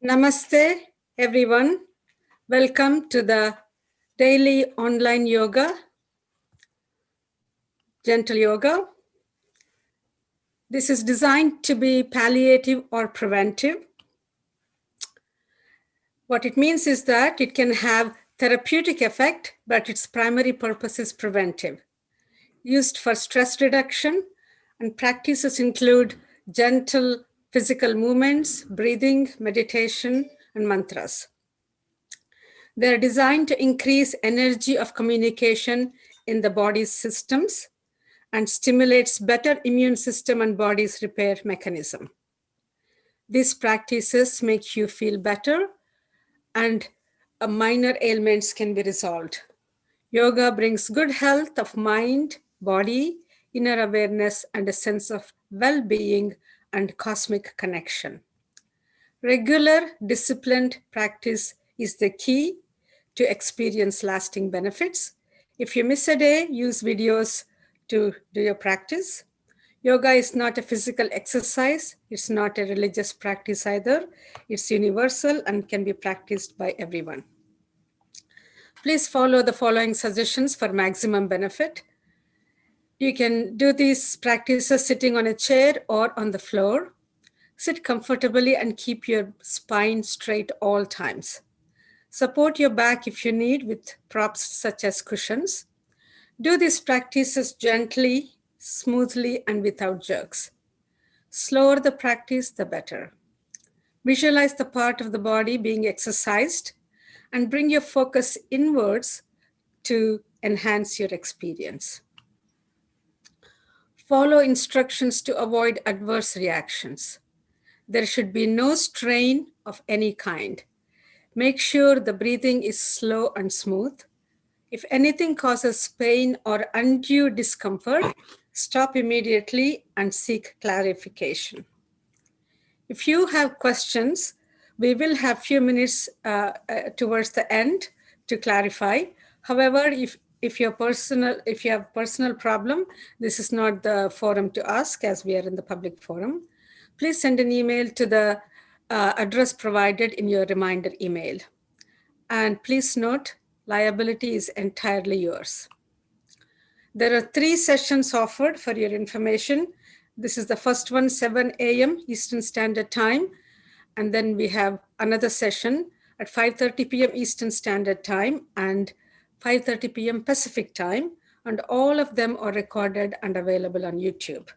Namaste, everyone. Welcome to the daily online yoga, gentle yoga. This is designed to be palliative or preventive. What it means is that it can have therapeutic effect, but its primary purpose is preventive. Used for stress reduction, and practices include gentle physical movements, breathing, meditation, and mantras. They're designed to increase energy of communication in the body's systems and stimulates better immune system and body's repair mechanism. These practices make you feel better and minor ailments can be resolved. Yoga brings good health of mind, body, inner awareness, and a sense of well-being and cosmic connection. Regular, disciplined practice is the key to experience lasting benefits. If you miss a day, use videos to do your practice. Yoga is not a physical exercise. It's not a religious practice either. It's universal and can be practiced by everyone. Please follow the following suggestions for maximum benefit. You can do these practices sitting on a chair or on the floor. Sit comfortably and keep your spine straight all times. Support your back if you need with props such as cushions. Do these practices gently, smoothly, and without jerks. Slower the practice, the better. Visualize the part of the body being exercised and bring your focus inwards to enhance your experience. Follow instructions to avoid adverse reactions. There should be no strain of any kind. Make sure the breathing is slow and smooth. If anything causes pain or undue discomfort, stop immediately and seek clarification. If you have questions, we will have few minutes towards the end to clarify. However, if you have personal problem, this is not the forum to ask as we are in the public forum. Please send an email to the address provided in your reminder email. And please note, liability is entirely yours. There are 3 sessions offered for your information. This is the first one, 7 a.m. Eastern Standard Time. And then we have another session at 5:30 p.m. Eastern Standard Time and 5:30 p.m. Pacific Time. And all of them are recorded and available on YouTube.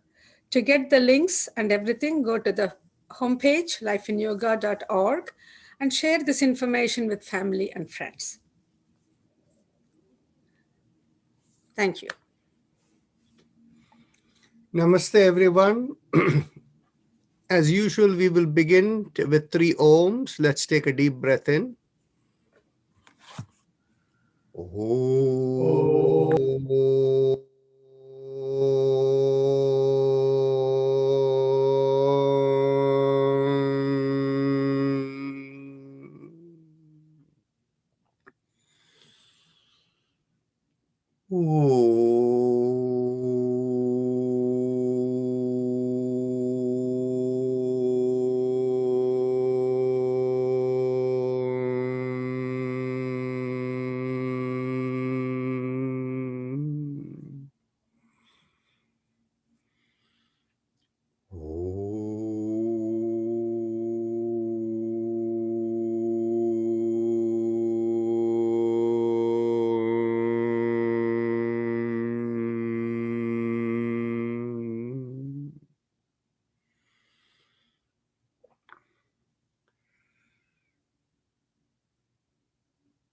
To get the links and everything, go to the homepage, lifeinyoga.org, and share this information with family and friends. Thank you. Namaste, everyone. As usual, we will begin with 3 ohms. Let's take a deep breath in. Om.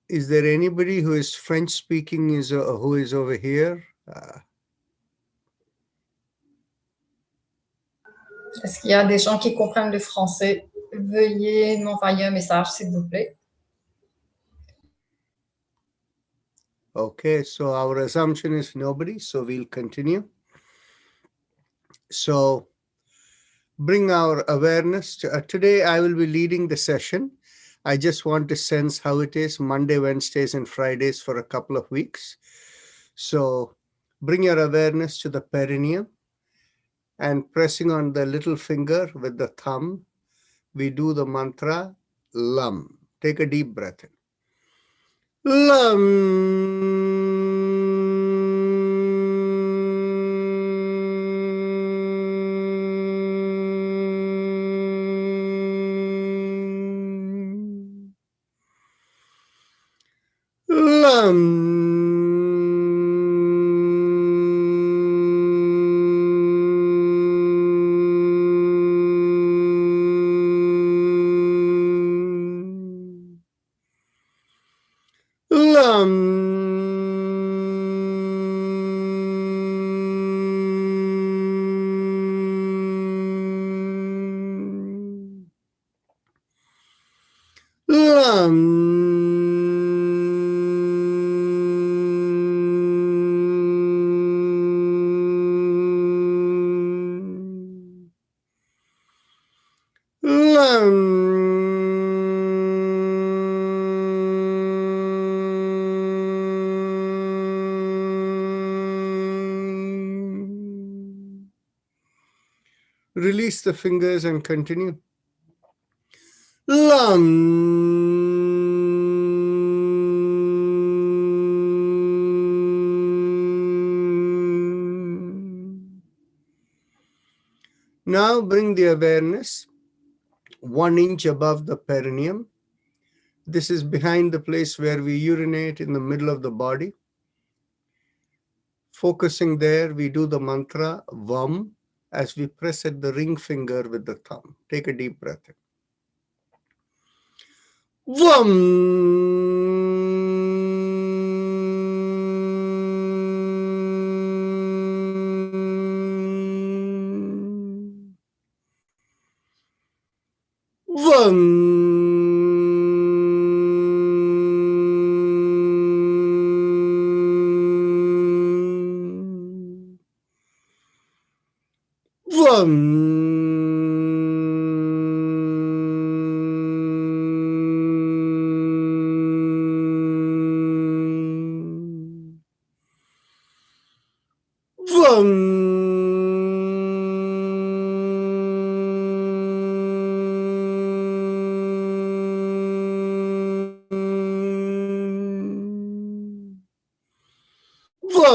Is there anybody who is French speaking who is over here? Est-ce qu'il y a des gens qui comprennent le français? Veuillez m'envoyer un message, s'il vous plaît. Okay, so our assumption is nobody, so we'll continue. So bring our awareness to, today I will be leading the session. I just want to sense how it is Monday, Wednesdays, and Fridays for a couple of weeks. So bring your awareness to the perineum and pressing on the little finger with the thumb, we do the mantra, Lam. Take a deep breath in. Lam. Lam. Lam. Lam. Release the fingers and continue. Lam. Now bring the awareness 1 inch above the perineum. This is behind the place where we urinate, in the middle of the body. Focusing there, we do the mantra Vam as we press at the ring finger with the thumb. Take a deep breath in. Vam. Vam. Vam. Vam.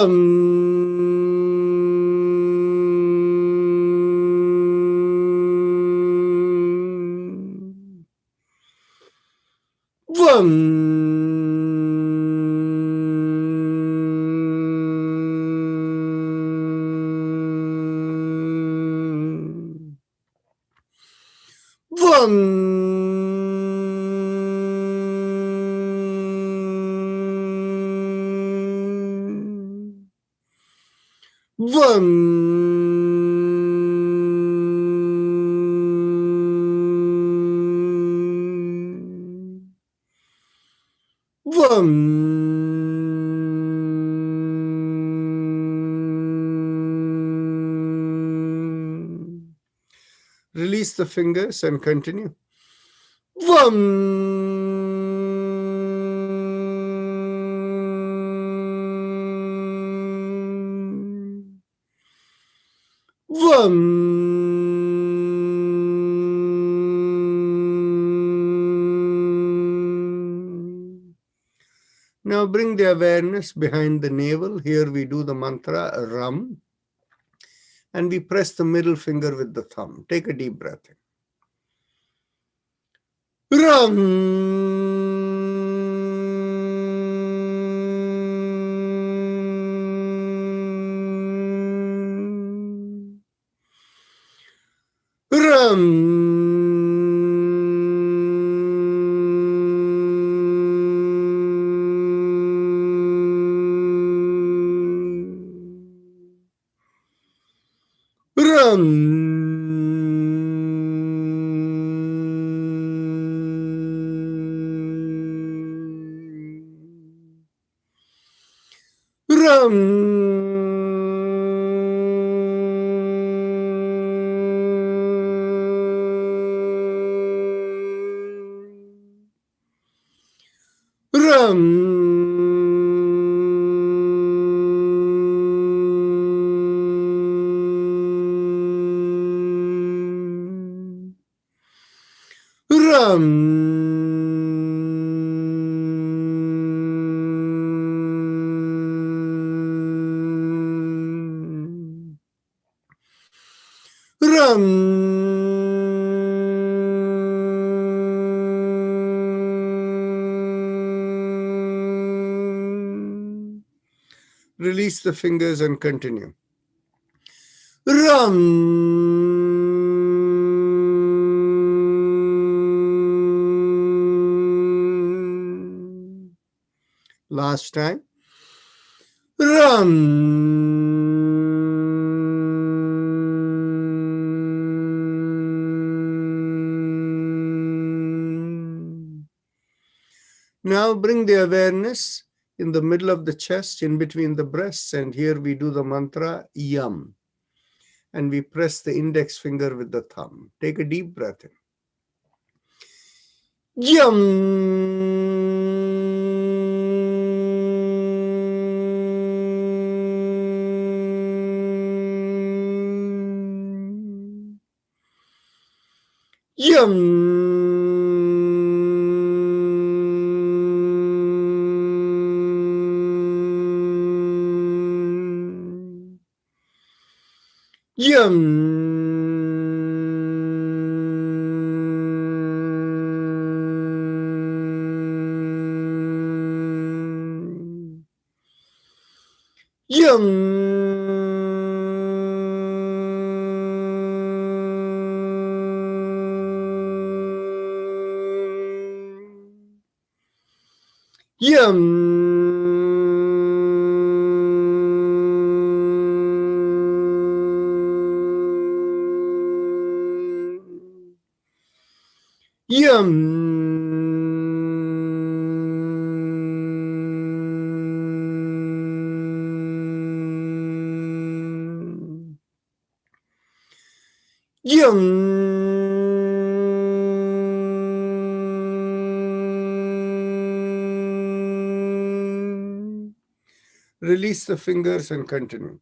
Vam. Vam. Vam. Vam. Vam. Release the fingers and continue. Vam. Vam. Now bring the awareness behind the navel. Here we do the mantra Ram. And we press the middle finger with the thumb. Take a deep breath in. Ram. Ram. Ram. Ram. Ram. Ram. Ram. Release the fingers and continue. Ram. Last time. Ram. Now bring the awareness in the middle of the chest, in between the breasts, and here we do the mantra Yam. And we press the index finger with the thumb. Take a deep breath in. Yum. Release the fingers and continue.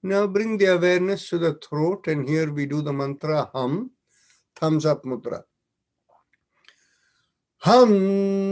Now bring the awareness to the throat, and here we do the mantra Hum, thumbs up mudra. Hum.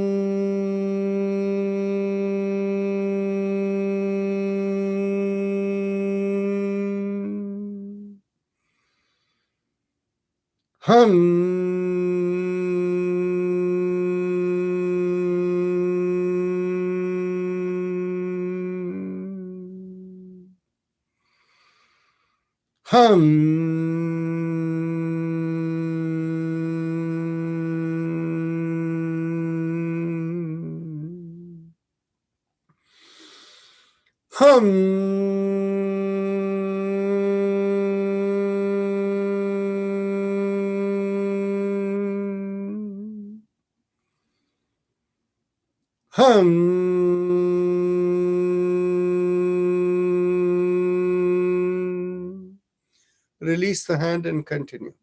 Release the hand and continue.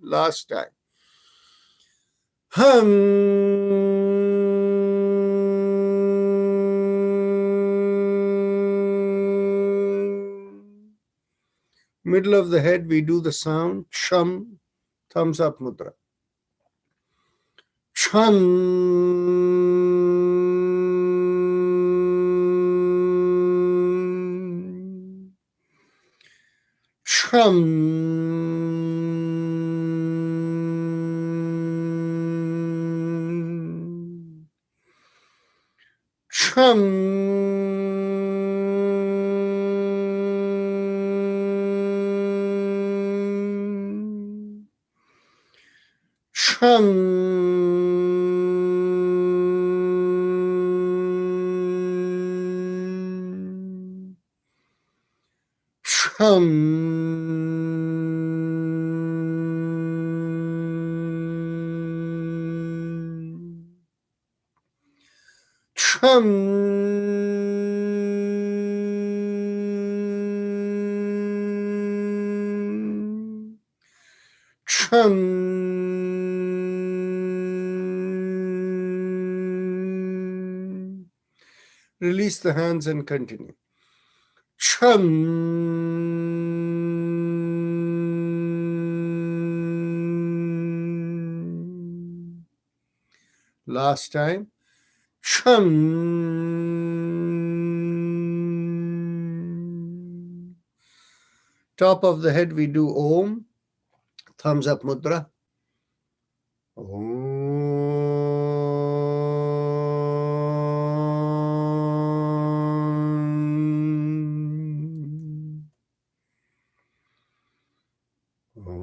Last time. Middle of the head, we do the sound Chum, thumbs up mudra. Chum. Chum. Chum. Chum. Chum. Chum. Release the hands and continue. Chum. Last time. Chum. Top of the head, we do Om. Thumbs up mudra. Om. Om. Om. Om.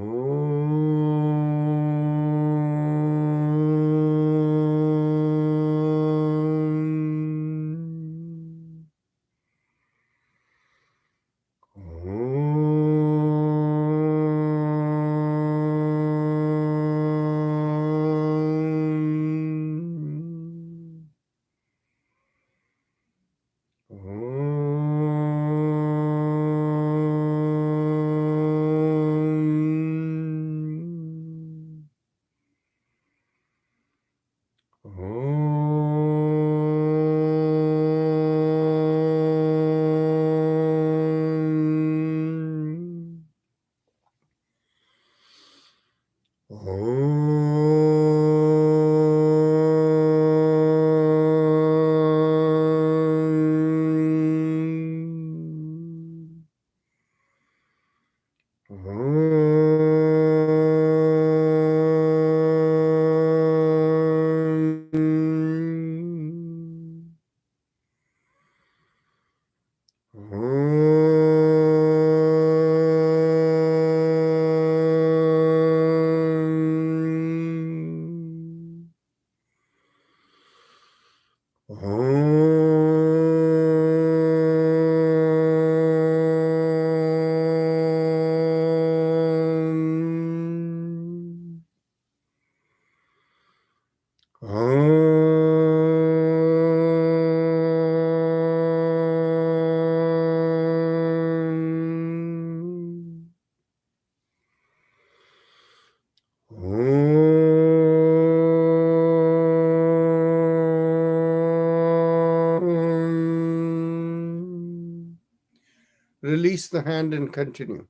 Om. Om. Om. Om. Om. Om. Om. Release the hand and continue.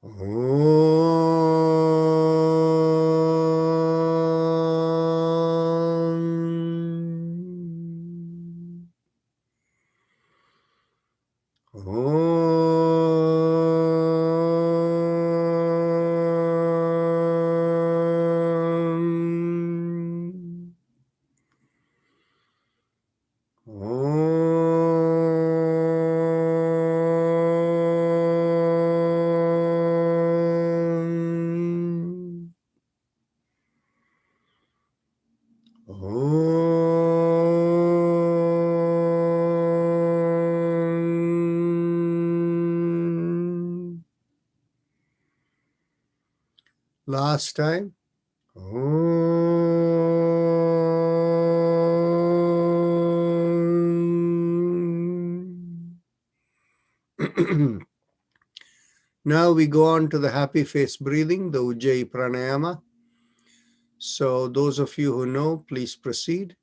Om. Om. Om. Om. Last time. Om. Now we go on to the happy face breathing, the Ujjayi Pranayama. So those of you who know, please proceed.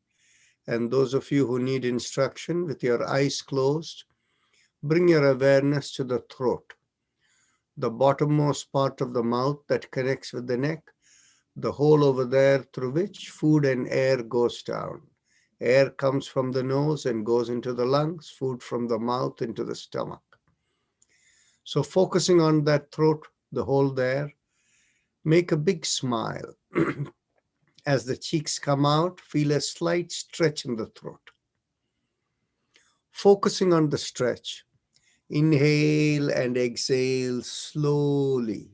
And those of you who need instruction, with your eyes closed, bring your awareness to the throat, the bottommost part of the mouth that connects with the neck, the hole over there through which food and air goes down. Air comes from the nose and goes into the lungs, food from the mouth into the stomach. So focusing on that throat, the hole there, make a big smile. As the cheeks come out, feel a slight stretch in the throat. Focusing on the stretch, inhale and exhale slowly.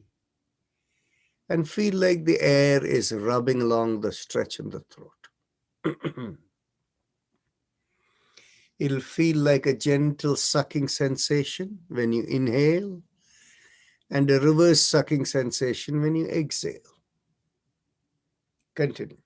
And feel like the air is rubbing along the stretch in the throat. It'll feel like a gentle sucking sensation when you inhale and a reverse sucking sensation when you exhale. Continue.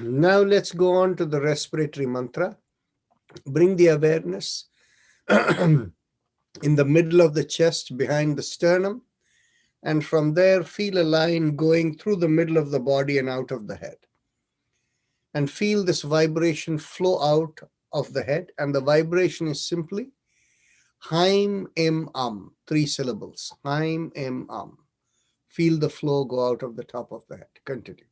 Now let's go on to the respiratory mantra. Bring the awareness in the middle of the chest behind the sternum, and from there feel a line going through the middle of the body and out of the head. And feel this vibration flow out of the head, and the vibration is simply Haim Em 3 syllables. Haim Em Feel the flow go out of the top of the head. Continue.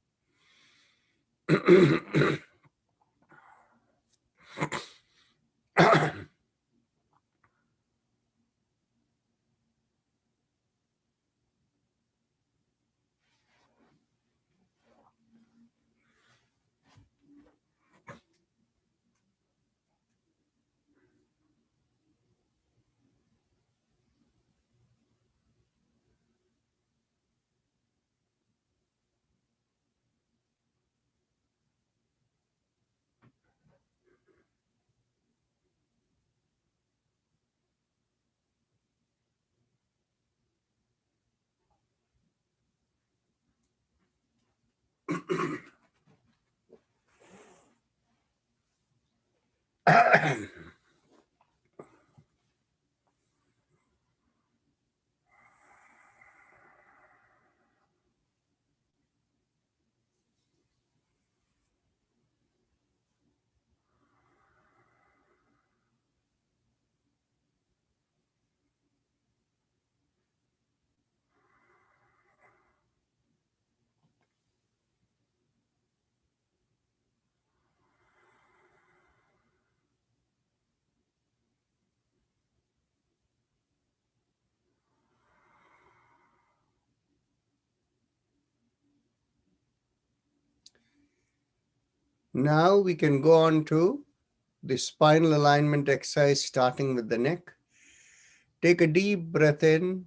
Now we can go on to the spinal alignment exercise, starting with the neck. Take a deep breath in,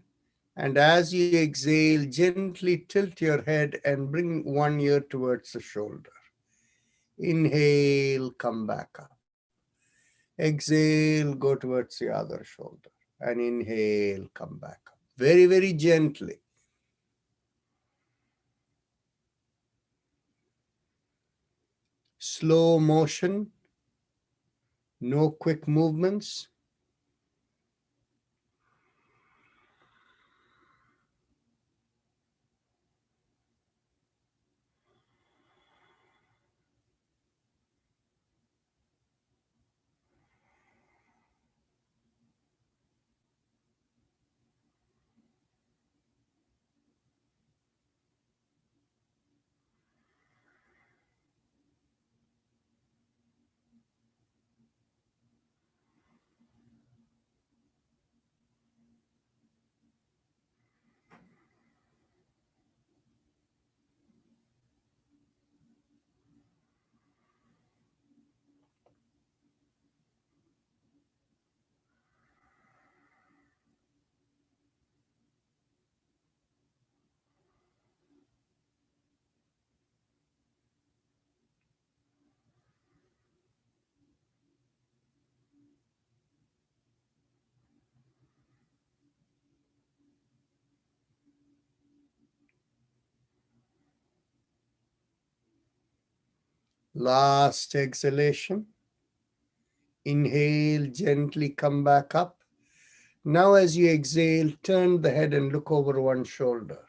and as you exhale, gently tilt your head and bring one ear towards the shoulder. Inhale, come back up. Exhale, go towards the other shoulder. And inhale, come back up. Very, very gently. Slow motion, no quick movements. Last exhalation. Inhale, gently come back up. Now as you exhale, turn the head and look over one shoulder.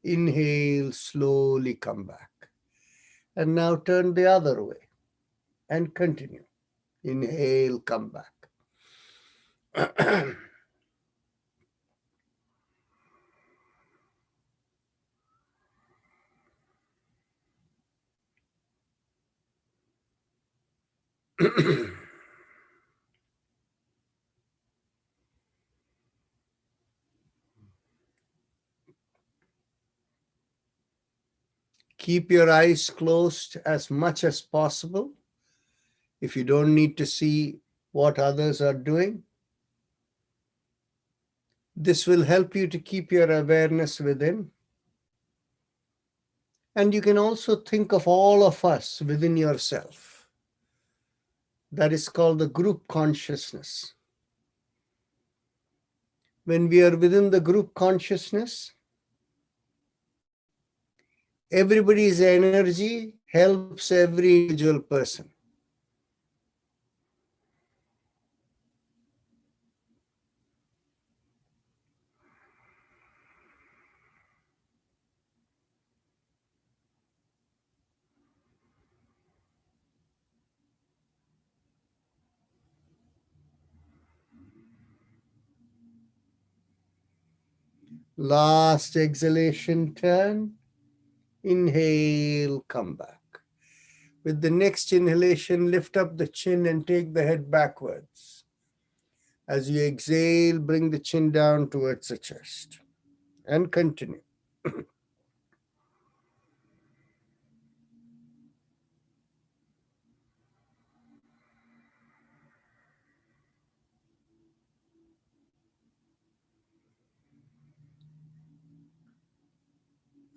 Inhale, slowly come back. And now turn the other way and continue. Inhale, come back. Keep your eyes closed as much as possible. If you don't need to see what others are doing, this will help you to keep your awareness within. And you can also think of all of us within yourself. That is called the group consciousness. When we are within the group consciousness, everybody's energy helps every individual person. Last exhalation, turn. Inhale, come back. With the next inhalation, lift up the chin and take the head backwards. As you exhale, bring the chin down towards the chest. And continue.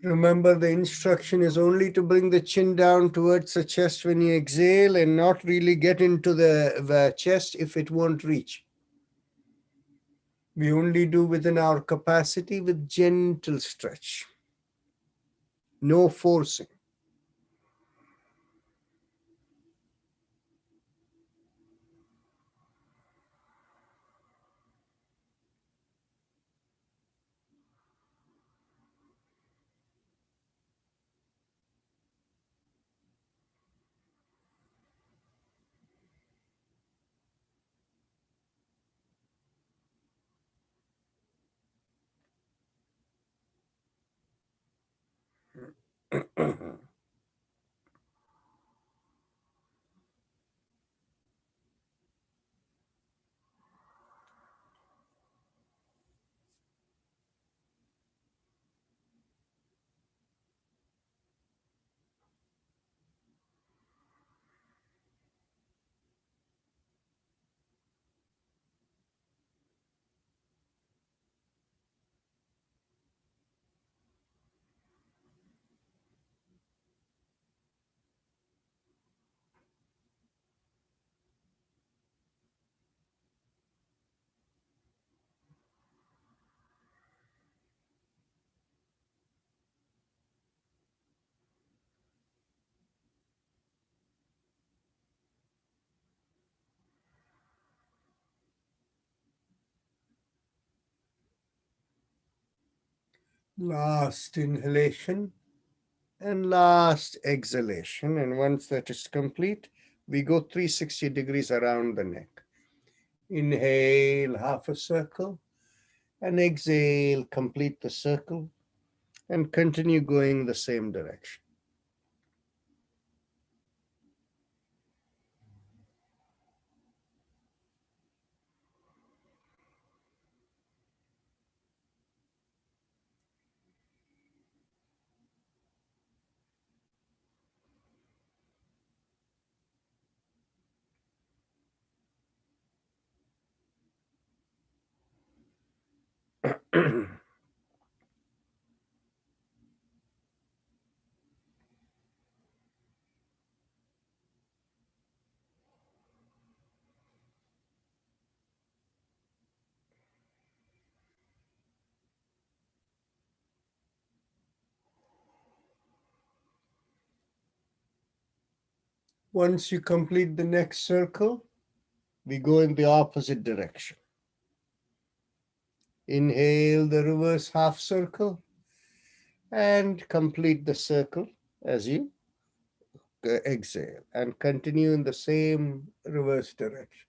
Remember, the instruction is only to bring the chin down towards the chest when you exhale and not really get into the chest if it won't reach. We only do within our capacity with gentle stretch. No forcing. Last inhalation and last exhalation. And once that is complete, we go 360 degrees around the neck. Inhale, half a circle, and exhale, complete the circle, and continue going the same direction. Once you complete the next circle, we go in the opposite direction. Inhale the reverse half circle and complete the circle as you exhale, and continue in the same reverse direction.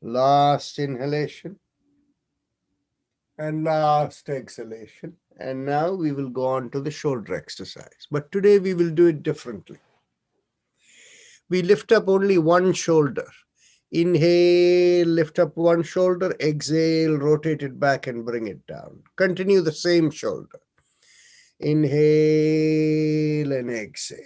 Last inhalation and last exhalation. And now we will go on to the shoulder exercise. But today we will do it differently. We lift up only one shoulder. Inhale, lift up one shoulder. Exhale, rotate it back and bring it down. Continue the same shoulder. Inhale and exhale.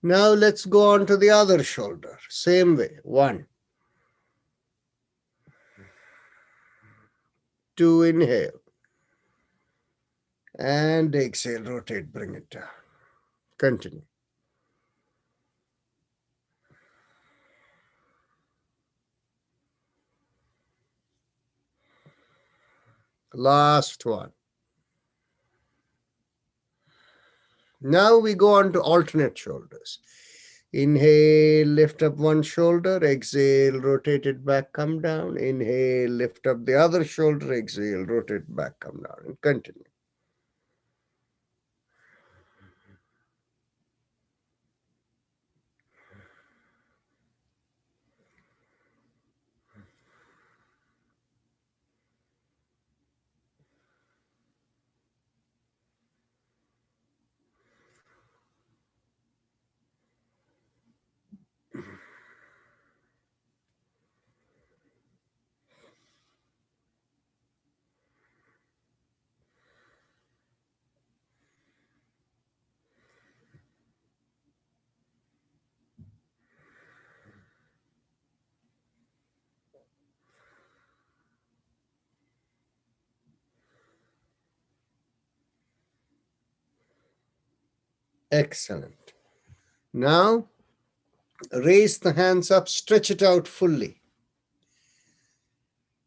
Now let's go on to the other shoulder. Same way. 1, 2, inhale. And exhale, rotate, bring it down. Continue. Last one. Now we go on to alternate shoulders. Inhale, lift up one shoulder. Exhale, rotate it back, come down. Inhale, lift up the other shoulder. Exhale, rotate back, come down. And continue. Excellent. Now, raise the hands up, stretch it out fully.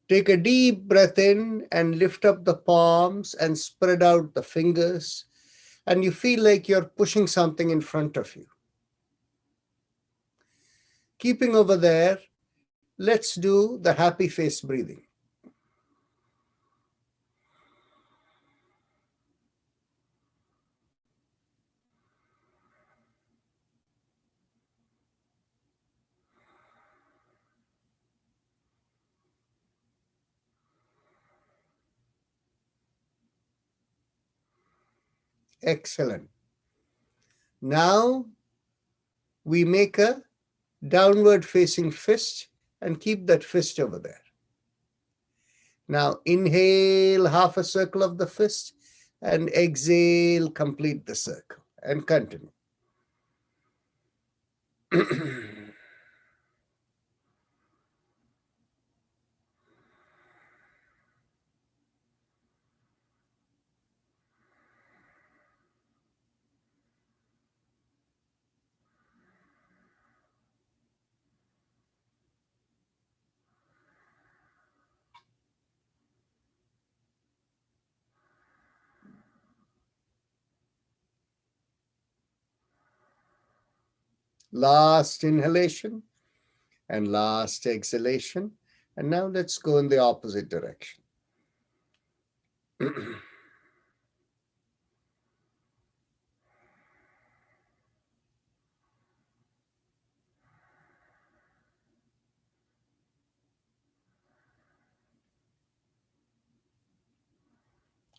Take a deep breath in and lift up the palms and spread out the fingers. And you feel like you're pushing something in front of you. Keeping over there, let's do the happy face breathing. Excellent. Now we make a downward facing fist and keep that fist over there. Now inhale half a circle of the fist and exhale, complete the circle and continue. Last inhalation and last exhalation. And now let's go in the opposite direction.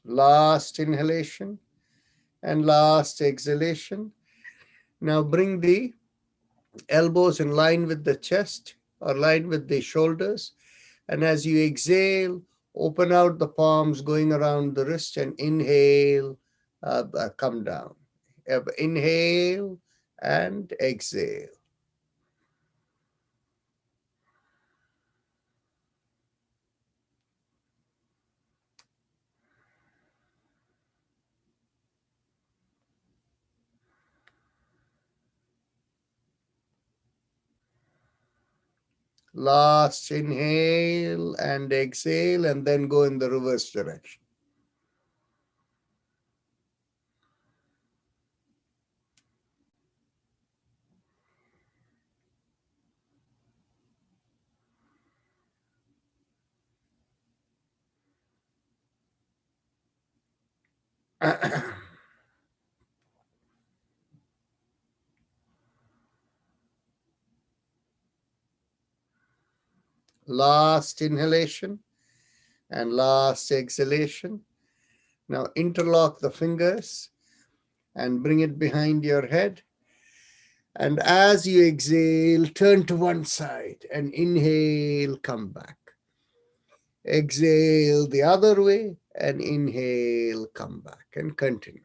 Last inhalation and last exhalation. Now bring the elbows in line with the chest or line with the shoulders. And as you exhale, open out the palms going around the wrist and inhale, come down. Inhale and exhale. Last inhale and exhale, and then go in the reverse direction. Last inhalation and last exhalation. Now interlock the fingers and bring it behind your head. And as you exhale, turn to one side and inhale, come back. Exhale the other way and inhale, come back and continue.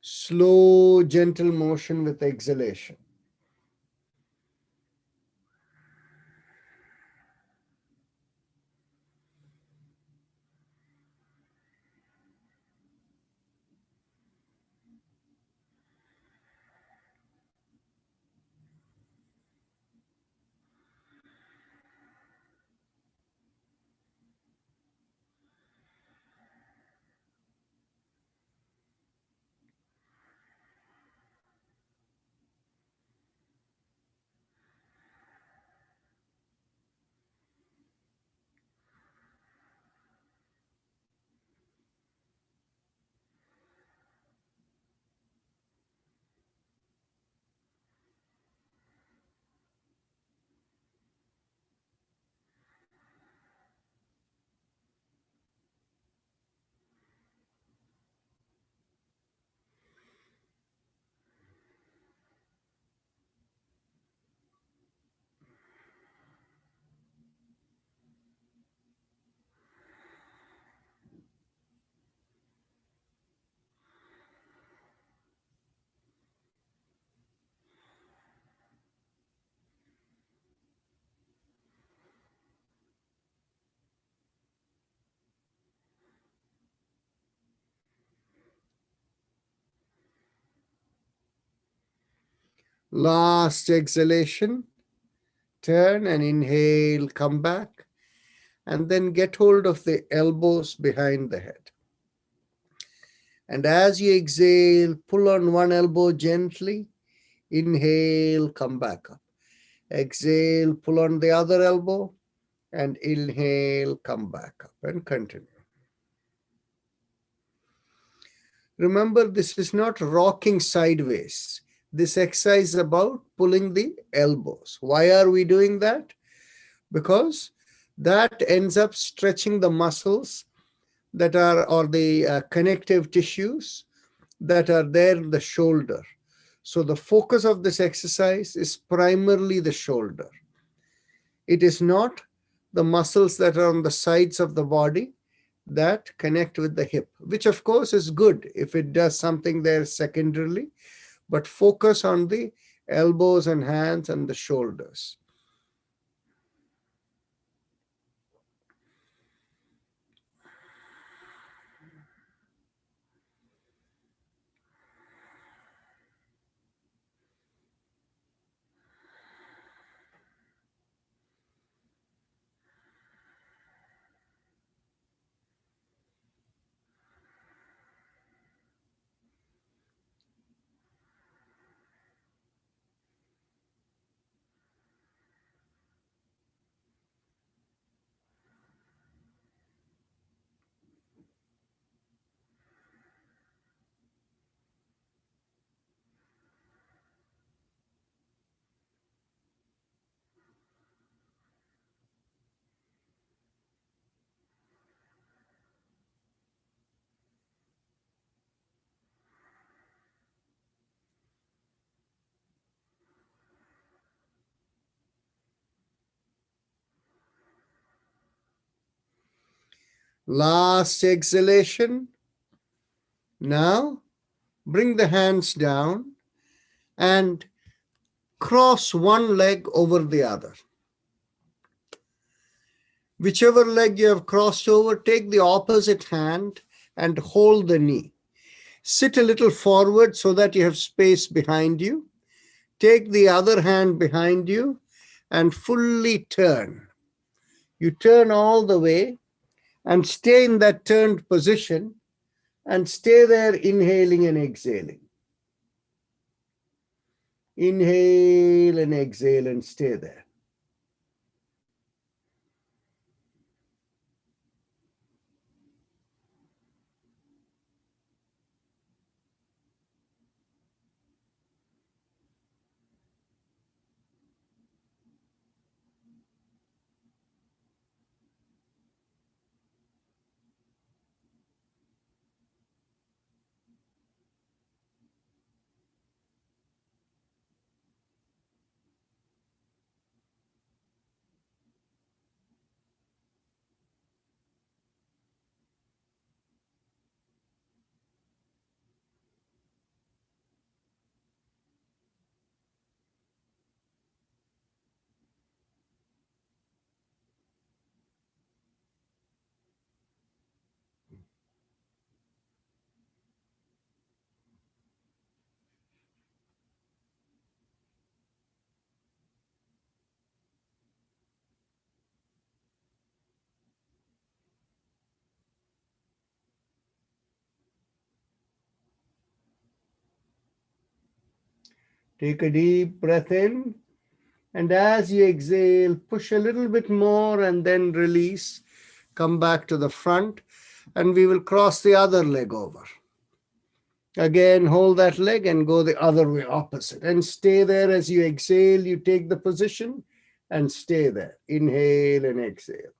Slow, gentle motion with exhalation. Last exhalation, turn and inhale, come back, and then get hold of the elbows behind the head. And as you exhale, pull on one elbow gently, inhale, come back up. Exhale, pull on the other elbow, and inhale, come back up, and continue. Remember, this is not rocking sideways. This exercise is about pulling the elbows. Why are we doing that? Because that ends up stretching the muscles that are, or the connective tissues that are there in the shoulder. So the focus of this exercise is primarily the shoulder. It is not the muscles that are on the sides of the body that connect with the hip, which of course is good if it does something there secondarily, but focus on the elbows and hands and the shoulders. Last exhalation. Now bring the hands down and cross one leg over the other. Whichever leg you have crossed over, take the opposite hand and hold the knee. Sit a little forward so that you have space behind you. Take the other hand behind you and fully turn. You turn all the way and stay in that turned position and stay there, inhaling and exhaling. Inhale and exhale and stay there. Take a deep breath in, and as you exhale, push a little bit more and then release. Come back to the front, and we will cross the other leg over. Again, hold that leg and go the other way, opposite. And stay there as you exhale. You take the position and stay there. Inhale and exhale.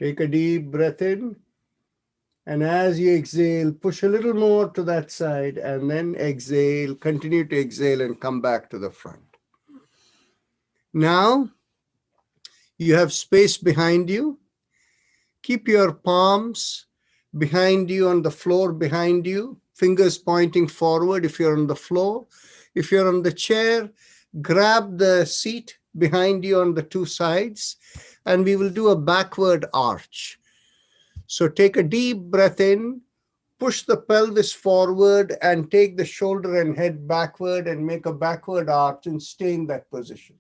Take a deep breath in. And as you exhale, push a little more to that side and then exhale. Continue to exhale and come back to the front. Now, you have space behind you. Keep your palms behind you on the floor behind you, fingers pointing forward if you're on the floor. If you're on the chair, grab the seat behind you on the two sides, and we will do a backward arch. So take a deep breath in, push the pelvis forward, and take the shoulder and head backward and make a backward arch and stay in that position.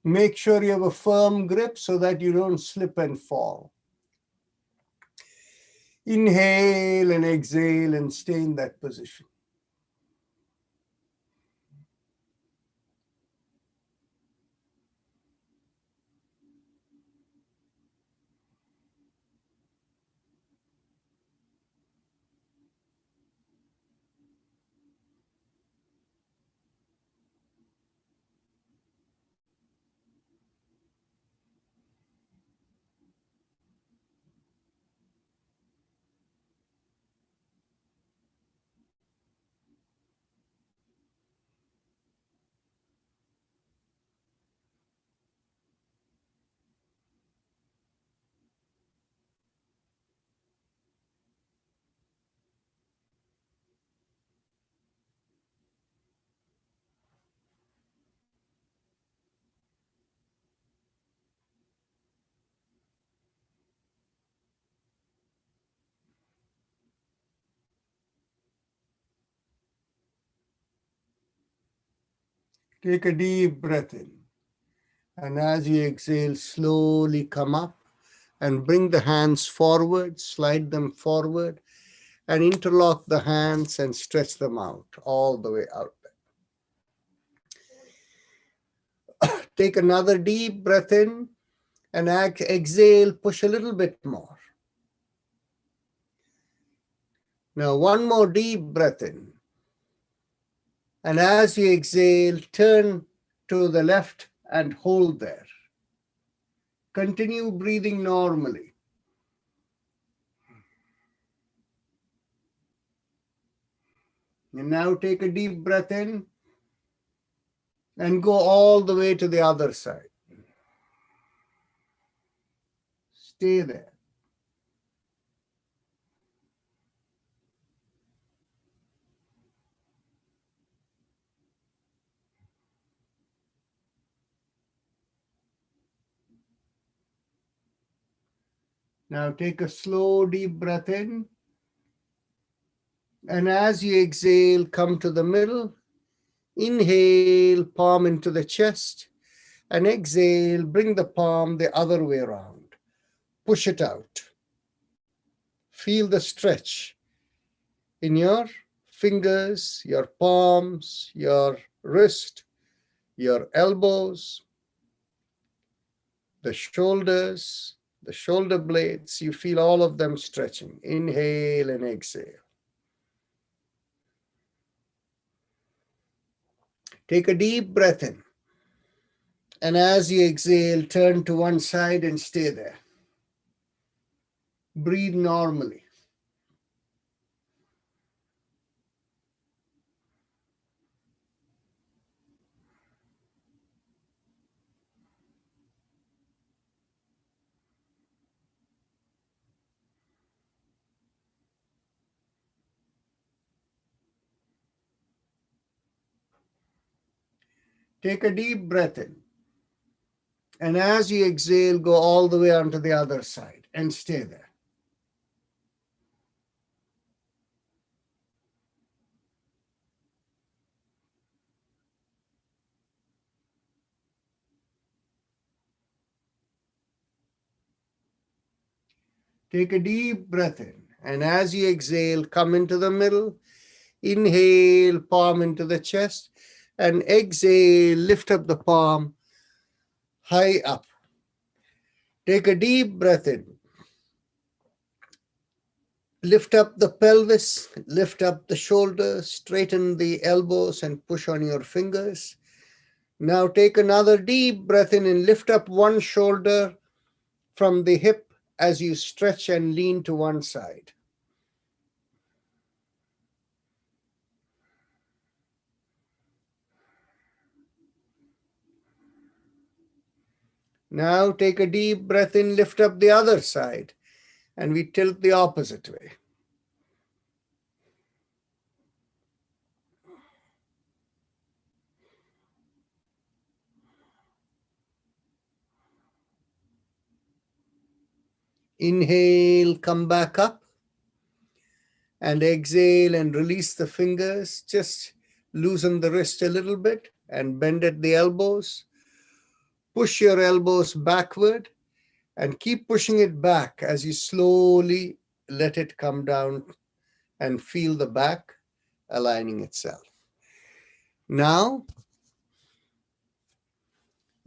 Make sure you have a firm grip so that you don't slip and fall. Inhale and exhale and stay in that position. Take a deep breath in. And as you exhale, slowly come up and bring the hands forward, slide them forward, and interlock the hands and stretch them out all the way out. Take another deep breath in and exhale, push a little bit more. Now, one more deep breath in. And as you exhale, turn to the left and hold there. Continue breathing normally. And now take a deep breath in and go all the way to the other side. Stay there. Now take a slow, deep breath in. And as you exhale, come to the middle. Inhale, palm into the chest. And exhale, bring the palm the other way around. Push it out. Feel the stretch in your fingers, your palms, your wrist, your elbows, the shoulders, the shoulder blades. You feel all of them stretching. Inhale and exhale. Take a deep breath in. And as you exhale, turn to one side and stay there. Breathe normally. Take a deep breath in. And as you exhale, go all the way onto the other side and stay there. Take a deep breath in. And as you exhale, come into the middle. Inhale, palm into the chest. And exhale, lift up the palm high up. Take a deep breath in. Lift up the pelvis, lift up the shoulders, straighten the elbows and push on your fingers. Now take another deep breath in and lift up one shoulder from the hip as you stretch and lean to one side. Now take a deep breath in, lift up the other side, and we tilt the opposite way. Inhale, come back up, and exhale and release the fingers. Just loosen the wrist a little bit and bend at the elbows. Push your elbows backward and keep pushing it back as you slowly let it come down and feel the back aligning itself. Now,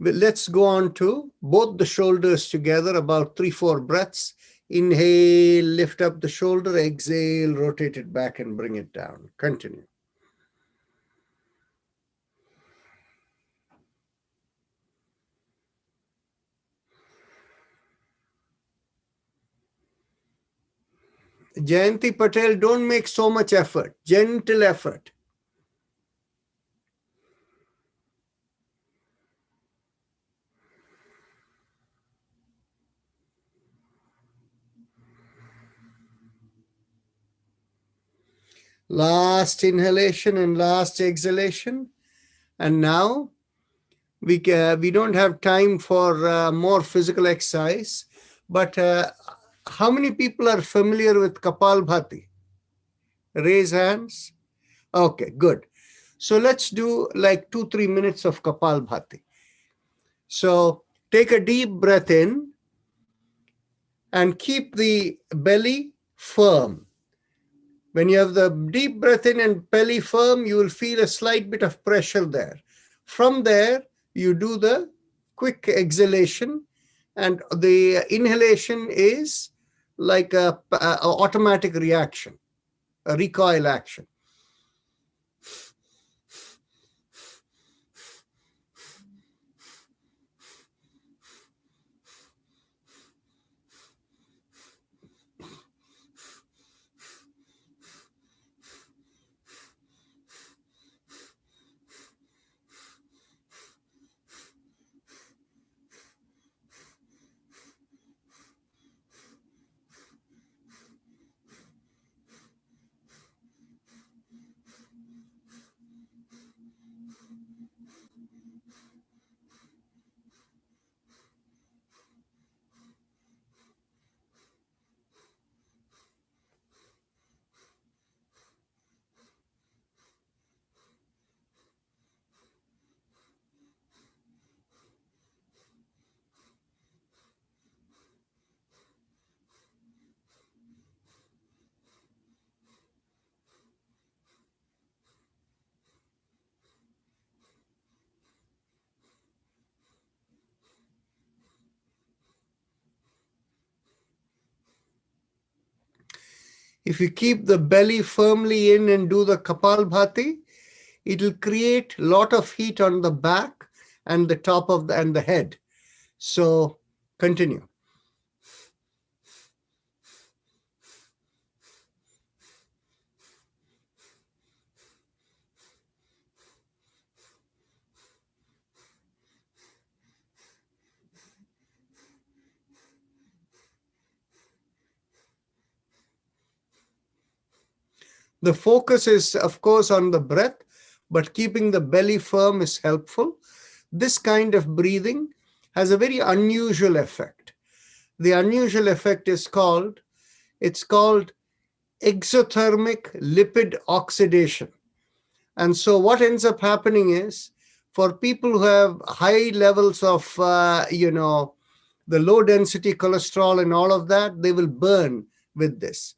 let's go on to both the shoulders together, about 3-4 breaths. Inhale, lift up the shoulder. Exhale, rotate it back and bring it down. Continue. Jayanti Patel, don't make so much effort. Gentle effort. Last inhalation and last exhalation. And now we don't have time for more physical exercise, but how many people are familiar with Kapalbhati? Raise hands. Okay, good. So let's do like 2-3 minutes of Kapalbhati. So take a deep breath in and keep the belly firm. When you have the deep breath in and belly firm, you will feel a slight bit of pressure there. From there, you do the quick exhalation, and the inhalation is like a automatic reaction, a recoil action. If you keep the belly firmly in and do the Kapalbhati, it will create a lot of heat on the back and the top of the head. So continue. The focus is, of course, on the breath, but keeping the belly firm is helpful. This kind of breathing has a very unusual effect. The unusual effect is called exothermic lipid oxidation. And so what ends up happening is, for people who have high levels of, the low density cholesterol and all of that, they will burn with this.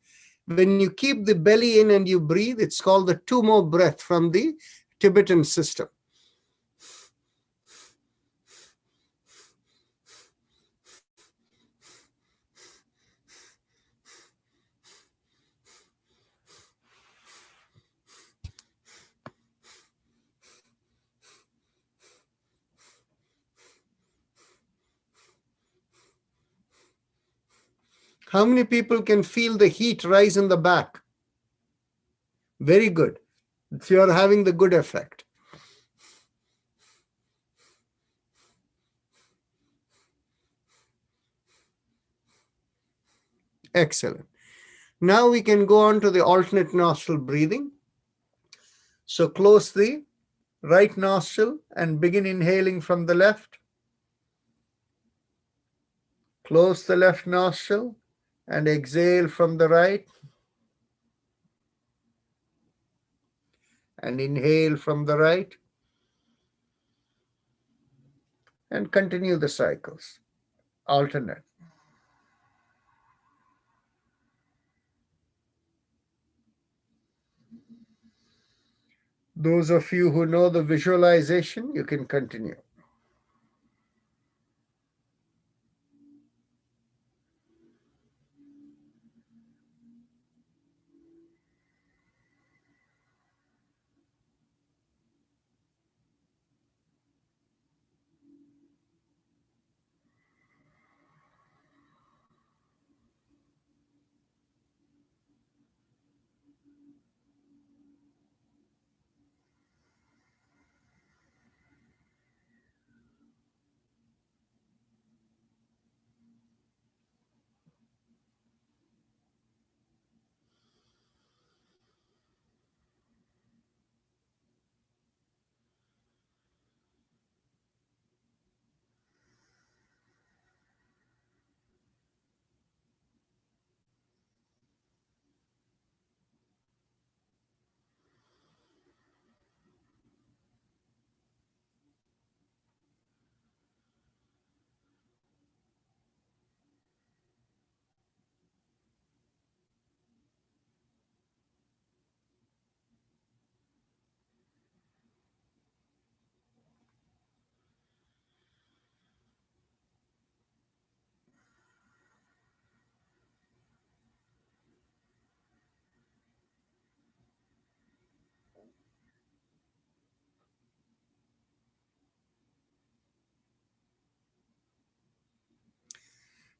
When you keep the belly in and you breathe, it's called the Tumo breath from the Tibetan system. How many people can feel the heat rise in the back? Very good. So you're having the good effect. Excellent. Now we can go on to the alternate nostril breathing. So close the right nostril and begin inhaling from the left. Close the left nostril and exhale from the right. And inhale from the right. And continue the cycles. Alternate. Those of you who know the visualization, you can continue.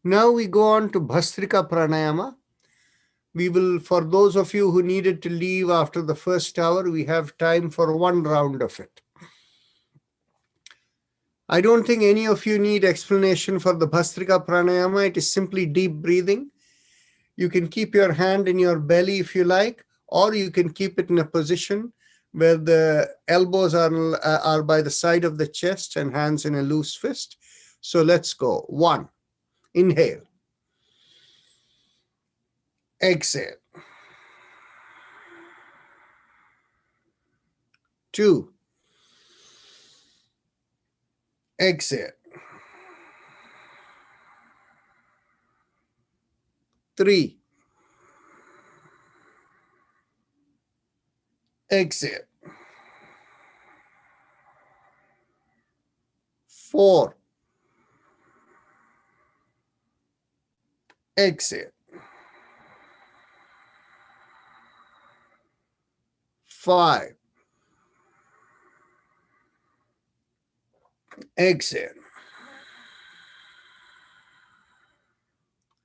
Now we go on to Bhastrika Pranayama. We will, for those of you who needed to leave after the first hour, we have time for one round of it. I don't think any of you need explanation for the Bhastrika Pranayama. It is simply deep breathing. You can keep your hand in your belly if you like, or you can keep it in a position where the elbows are by the side of the chest and hands in a loose fist. So let's go. 1, inhale. Exhale. 2, exhale. 3, exhale. 4, exhale. 5, exhale.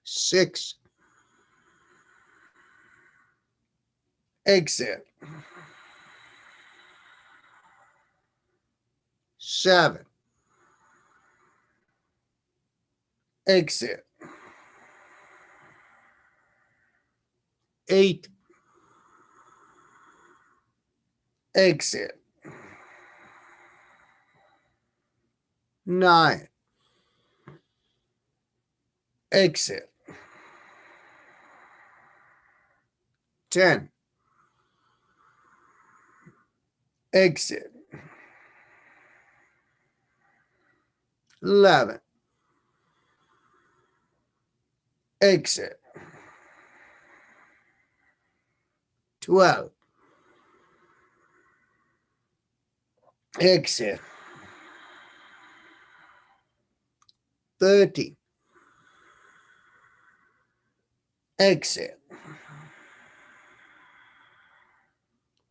6, exhale. 7, exhale. 8, exhale. 9, exhale. 10, exhale. 11, exhale. 12, exhale. 13, exhale.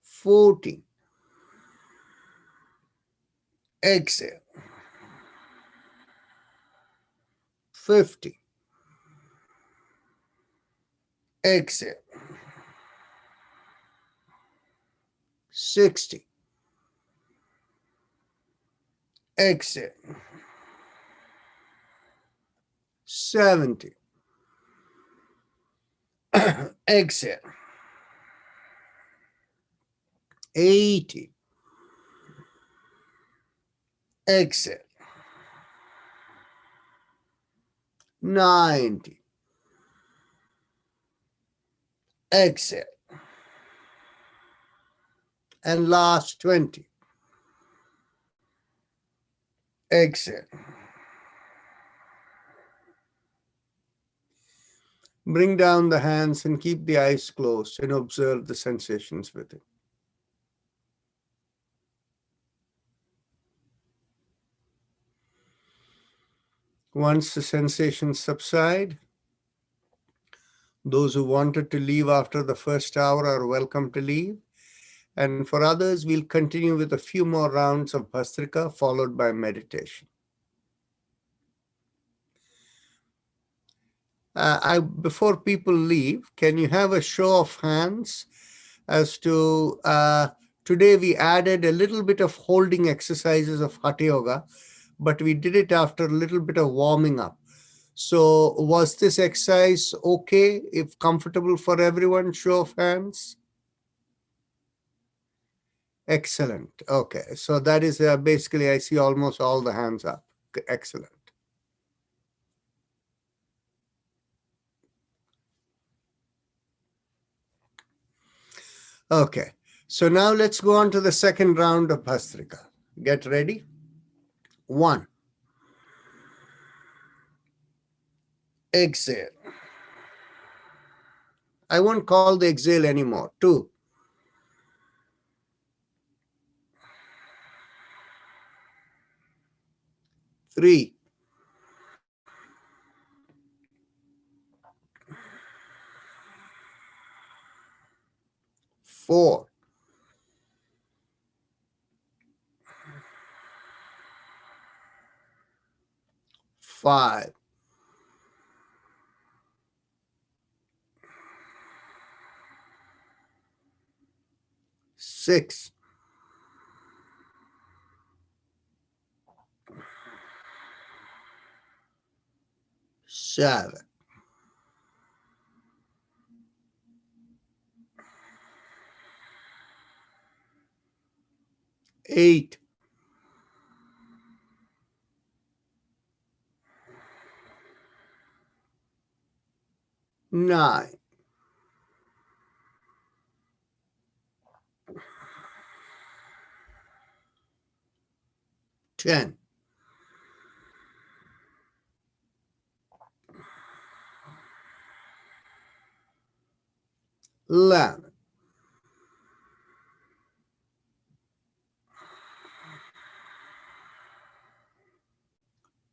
14, exhale. 15, Exhale. 60. Exhale. 70. Exhale. 80. Exhale. 90. Exhale. And last 20. Exhale. Bring down the hands and keep the eyes closed and observe the sensations within. Once the sensations subside, those who wanted to leave after the first hour are welcome to leave. And for others, we'll continue with a few more rounds of Bhastrika followed by meditation. Before people leave, can you have a show of hands as to today we added a little bit of holding exercises of Hatha Yoga, but we did it after a little bit of warming up. So was this exercise okay, if comfortable for everyone? Show of hands. Excellent. Okay. So that is basically, I see almost all the hands up. Excellent. Okay. So now let's go on to the second round of Bhastrika. Get ready. 1. Exhale. I won't call the exhale anymore. 2. 3. 4. 5. 6. 7. 8. 9. 10. 11.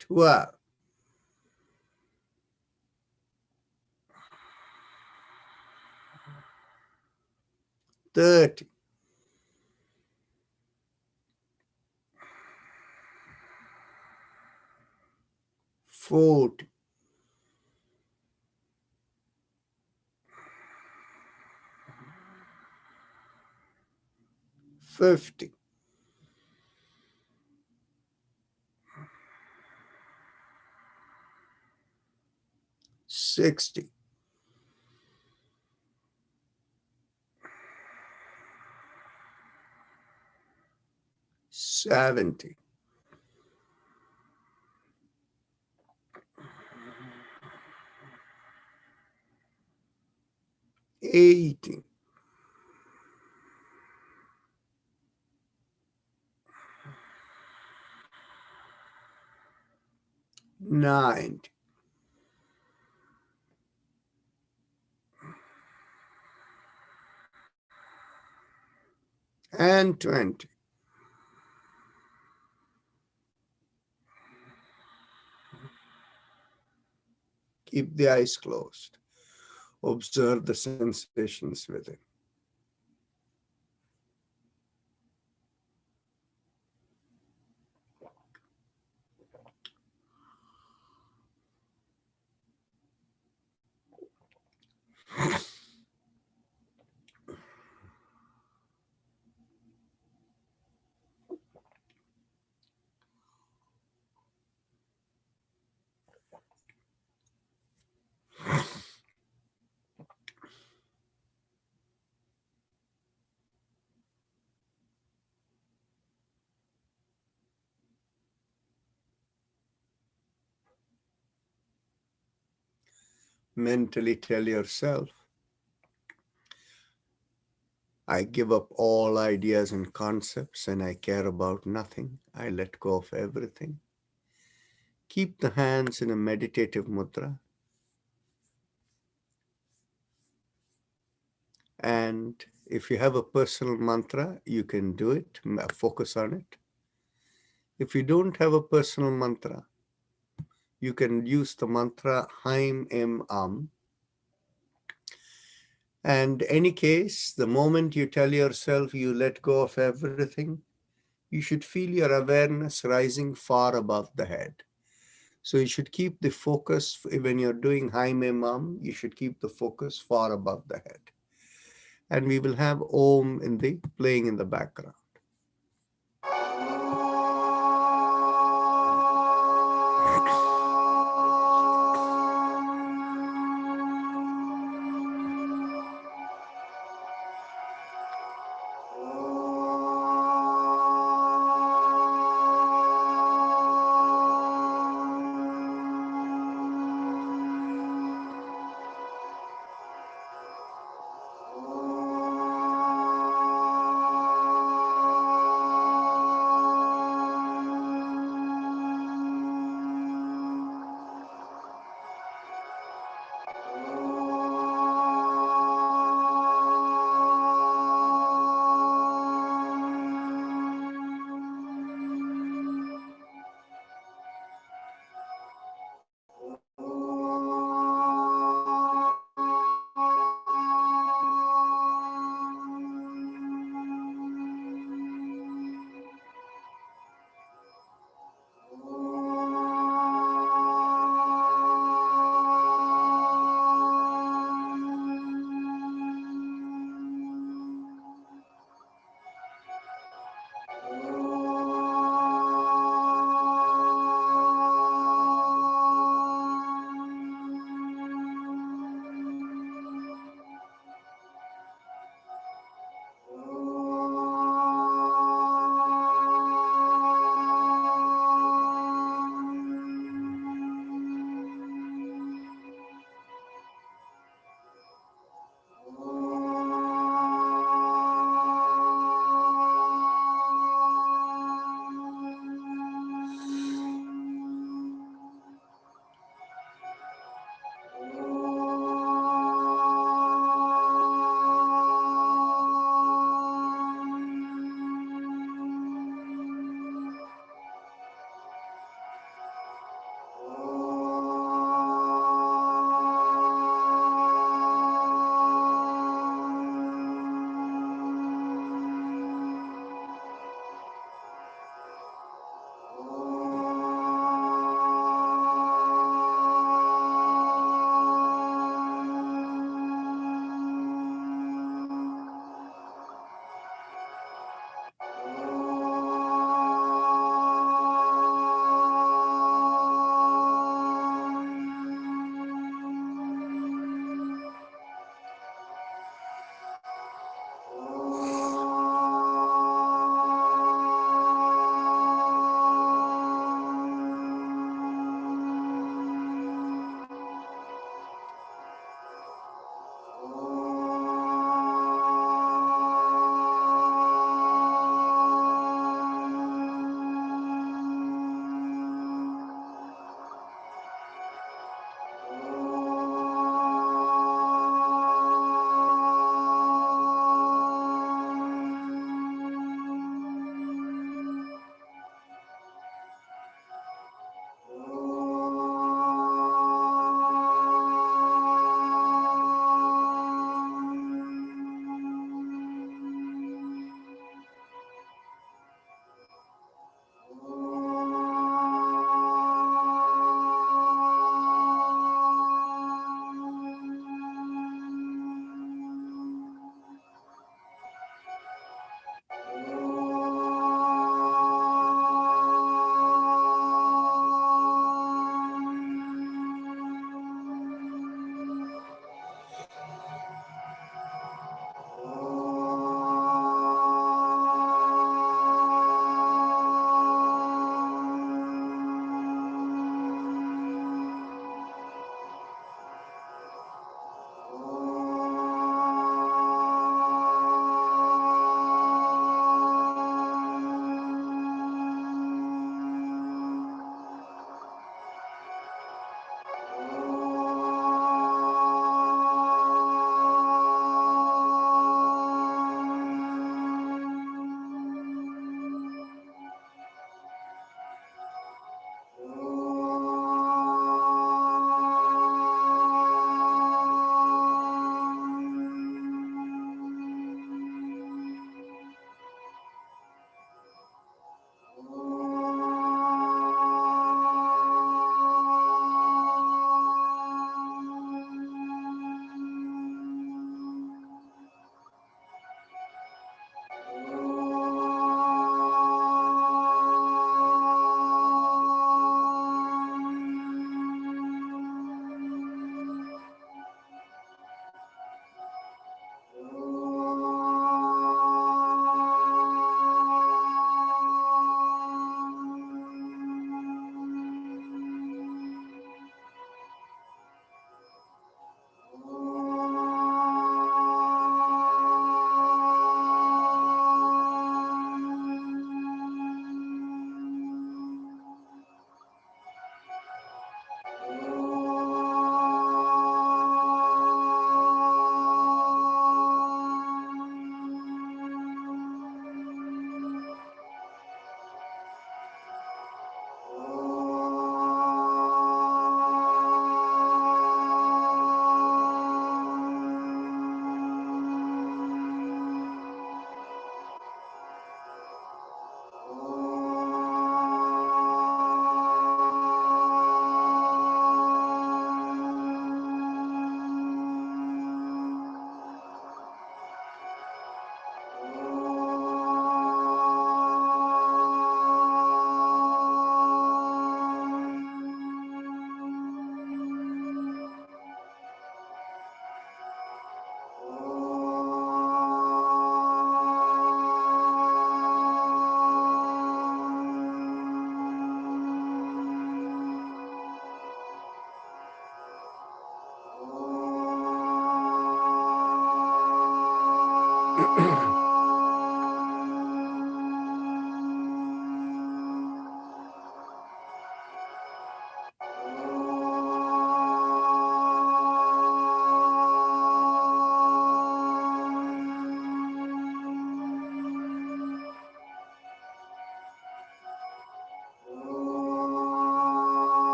12. 13. 14. 15. 16. 17. 18. 19. And 20. Keep the eyes closed. Observe the sensations within. mentally tell yourself, I give up all ideas and concepts and I care about nothing. I let go of everything. Keep the hands in a meditative mudra. And if you have a personal mantra, you can do it, focus on it. If you don't have a personal mantra, you can use the mantra Haim Em Am. And any case, the moment you tell yourself you let go of everything, you should feel your awareness rising far above the head. So you should keep the focus, when you're doing Haim Em Am, you should keep the focus far above the head. And we will have Om playing in the background.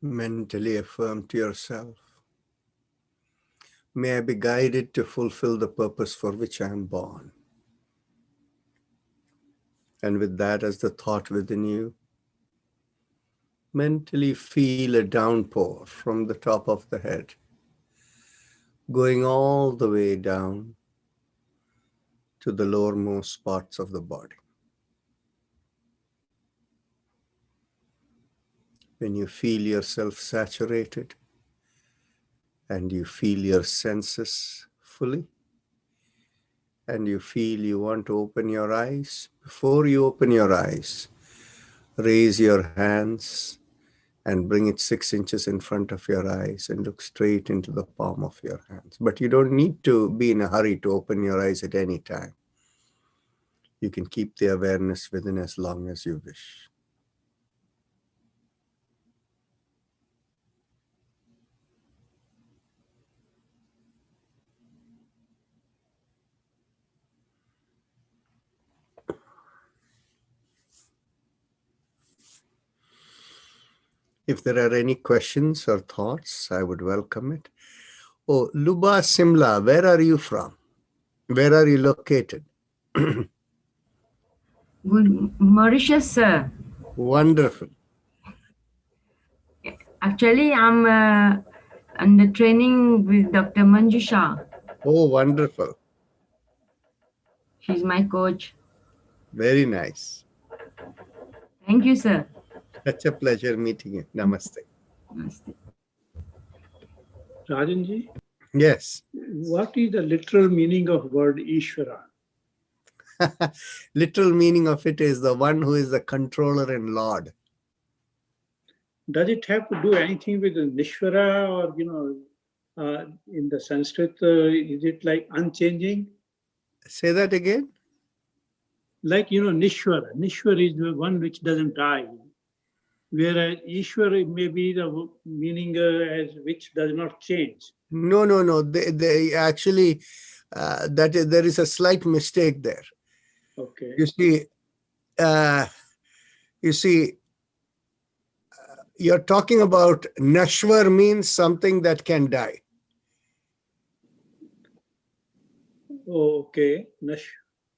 Mentally affirm to yourself, may I be guided to fulfill the purpose for which I am born. And with that as the thought within you, mentally feel a downpour from the top of the head, going all the way down to the lowermost parts of the body. When you feel yourself saturated and you feel your senses fully, and you feel you want to open your eyes, before you open your eyes, raise your hands and bring it 6 inches in front of your eyes and look straight into the palm of your hands. But you don't need to be in a hurry to open your eyes at any time. You can keep the awareness within as long as you wish. If there are any questions or thoughts, I would welcome it. Oh, Luba Simla, where are you from? Where are you located? Mauritius, sir. Wonderful. Actually, I'm under training with Dr. Manjusha. Oh, wonderful. She's my coach. Very nice. Thank you, sir. Such a pleasure meeting you. Namaste. Namaste. Rajanji, Yes. what is the literal meaning of word Ishvara? Literal meaning of it is the one who is the controller and Lord. Does it have to do anything with the Nishvara or, in the Sanskrit, is it like unchanging? Say that again. Like, Nishvara. Nishvara is the one which doesn't die. Whereas Ishvara may be the meaning as which does not change. No. They actually, there is a slight mistake there. Okay. You see, you're talking about Nashvar means something that can die. Oh, okay. Nashvar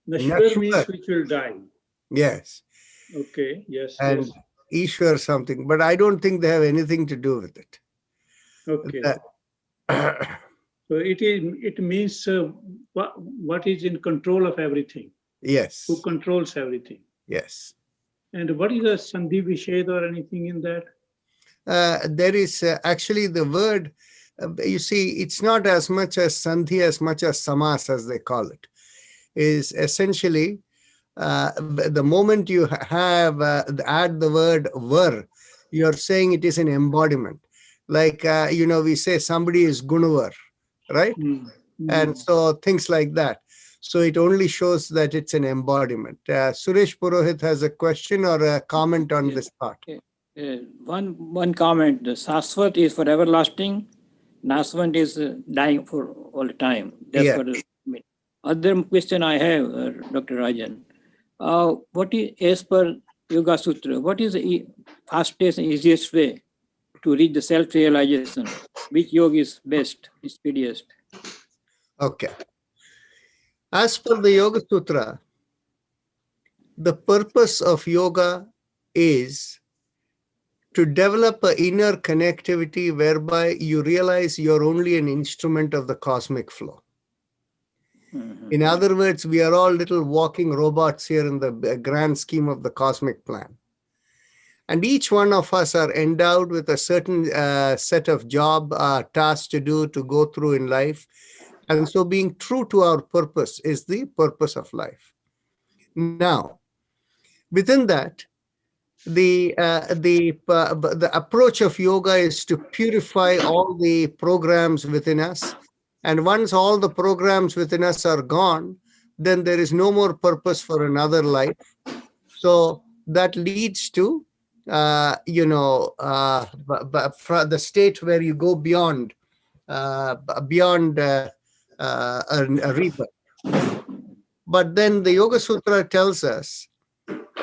Nashvar. means which will die. Yes. Okay. Yes. And yes. Ishwar something, but I don't think they have anything to do with it. Okay. So it means what is in control of everything. Yes. Who controls everything. Yes. And what is a Sandhi Vished or anything in that? There is actually the word, you see, it's not as much as Sandhi as much as Samas, as they call it, is essentially the moment you have add the word var, you're saying it is an embodiment. Like, we say somebody is Gunavar, right? And so things like that. So it only shows that it's an embodiment. Suresh Purohit has a question or a comment on this part. One comment. The Saswat is for everlasting. Naswant is dying for all the time. That's what I mean. Other question I have, Dr. Rajan. What is, as per Yoga Sutra, what is the fastest and easiest way to reach the self-realization? Which yoga is best, speediest? Okay. As per the Yoga Sutra, the purpose of yoga is to develop an inner connectivity whereby you realize you're only an instrument of the cosmic flow. In other words, we are all little walking robots here in the grand scheme of the cosmic plan. And each one of us are endowed with a certain set of job tasks to do, to go through in life. And so being true to our purpose is the purpose of life. Now, within that, the approach of yoga is to purify all the programs within us. And once all the programs within us are gone, then there is no more purpose for another life. So that leads to, the state where you go beyond a rebirth. But then the Yoga Sutra tells us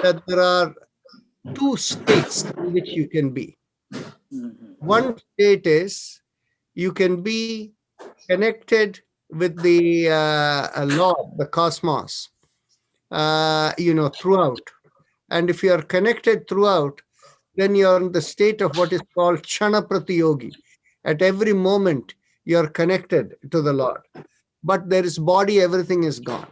that there are two states in which you can be. One state is you can be connected with the Lord, the cosmos, throughout. And if you are connected throughout, then you're in the state of what is called Kshana Pratiyogi. At every moment, you're connected to the Lord. But there is body, everything is gone.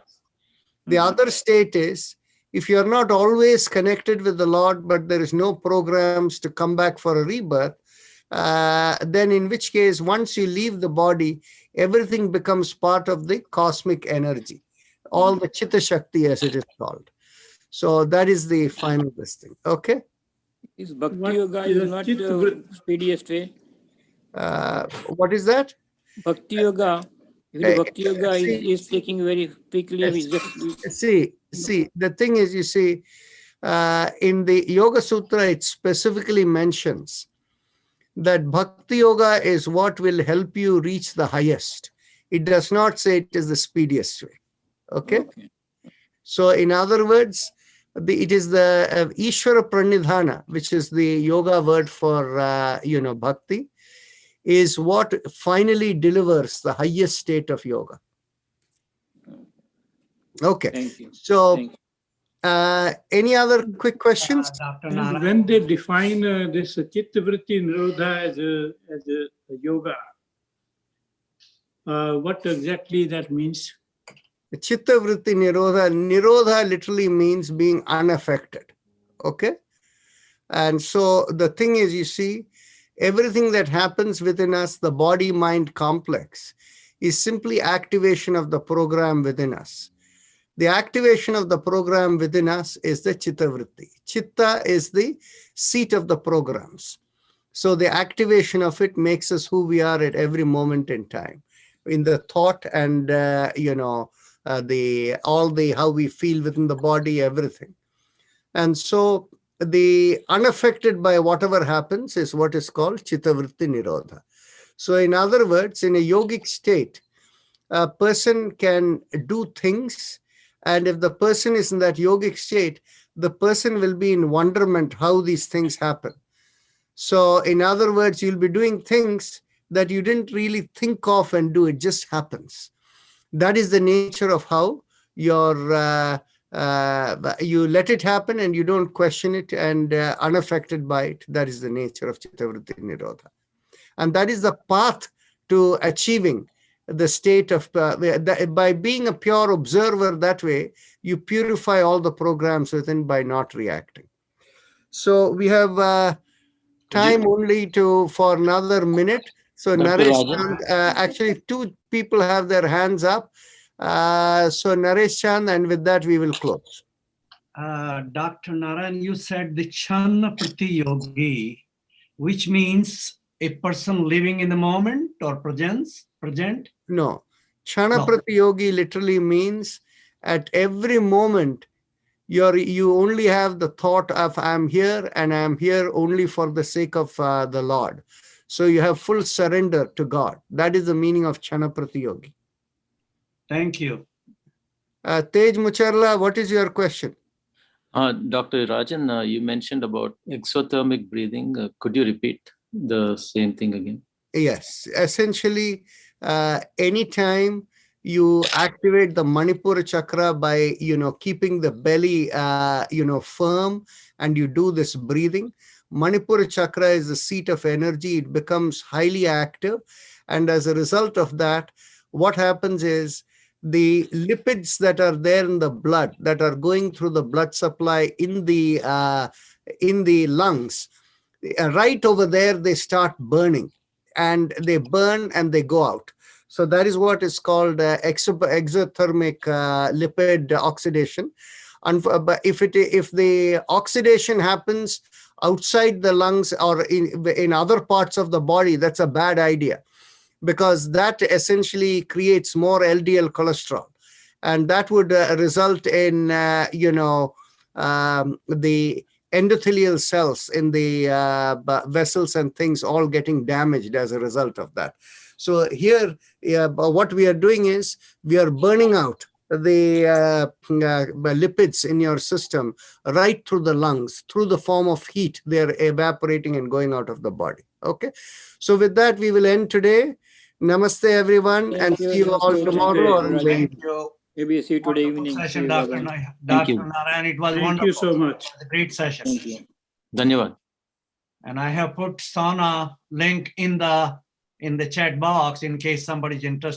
The other state is, if you're not always connected with the Lord, but there is no programs to come back for a rebirth, then in which case, once you leave the body, everything becomes part of the cosmic energy, all the Chitta Shakti as it is called. So that is the final listing. Okay. Is Bhakti What Yoga is is a not Chit the Vrit- speediest way? What is that? Bhakti Yoga, Bhakti Yoga is taking very quickly. It's just, See, the thing is, you see, in the Yoga Sutra, it specifically mentions that Bhakti Yoga is what will help you reach the highest. It does not say it is the speediest way. Okay? So in other words, it is the Ishvara Pranidhana, which is the yoga word for, bhakti, is what finally delivers the highest state of yoga. Okay. Thank you. So Thank you. any other quick questions? Dr. And Narayan. when they define this Chitta Vritti Nirodha as a yoga, what exactly that means? Chitta Vritti Nirodha. Nirodha literally means being unaffected. Okay. And so the thing is, you see, everything that happens within us, the body-mind complex, is simply activation of the program within us. The activation of the program within us is the Chitta Vritti. Chitta is the seat of the programs. So the activation of it makes us who we are at every moment in time, in the thought and, how we feel within the body, everything. And so the unaffected by whatever happens is what is called Chitta Vritti Nirodha. So in other words, in a yogic state, a person can do things, and if the person is in that yogic state, the person will be in wonderment how these things happen. So in other words, you'll be doing things that you didn't really think of and do, it just happens. That is the nature of how your you let it happen and you don't question it and unaffected by it. That is the nature of Chitta Vritti Nirodha. And that is the path to achieving the state of, by being a pure observer that way, you purify all the programs within by not reacting. So we have time only for another minute. So Naresh, actually 2 people have their hands up. So Naresh Chand, and with that we will close. Dr. Narayan, you said the Chana Prati Yogi, which means a person living in the moment or present? No. Chana Prati Yogi literally means at every moment you only have the thought of I'm here and I'm here only for the sake of the Lord. So you have full surrender to God. That is the meaning of Chana Prati Yogi. Thank you. Tej Mucharla, what is your question? Dr. Rajan, you mentioned about exothermic breathing. Could you repeat the same thing again? Yes. Essentially, anytime you activate the Manipura chakra by, keeping the belly, firm, and you do this breathing, Manipura chakra is the seat of energy. It becomes highly active. And as a result of that, what happens is the lipids that are there in the blood, that are going through the blood supply in the lungs, right over there, they start burning, and they burn and they go out. So that is what is called exothermic lipid oxidation. And but if the oxidation happens outside the lungs or in other parts of the body, that's a bad idea, because that essentially creates more LDL cholesterol, and that would result in the endothelial cells in the vessels and things all getting damaged as a result of that. So here, what we are doing is we are burning out the lipids in your system right through the lungs, through the form of heat. They're evaporating and going out of the body. Okay. So with that, we will end today. Namaste, everyone, and see you all tomorrow. Thank you. Maybe see you today evening. Session, Dr. Narayan. It was Thank wonderful. you so much. A great session. Thank you. Dhanyavad. And I have put sauna link in the chat box in case somebody's interested.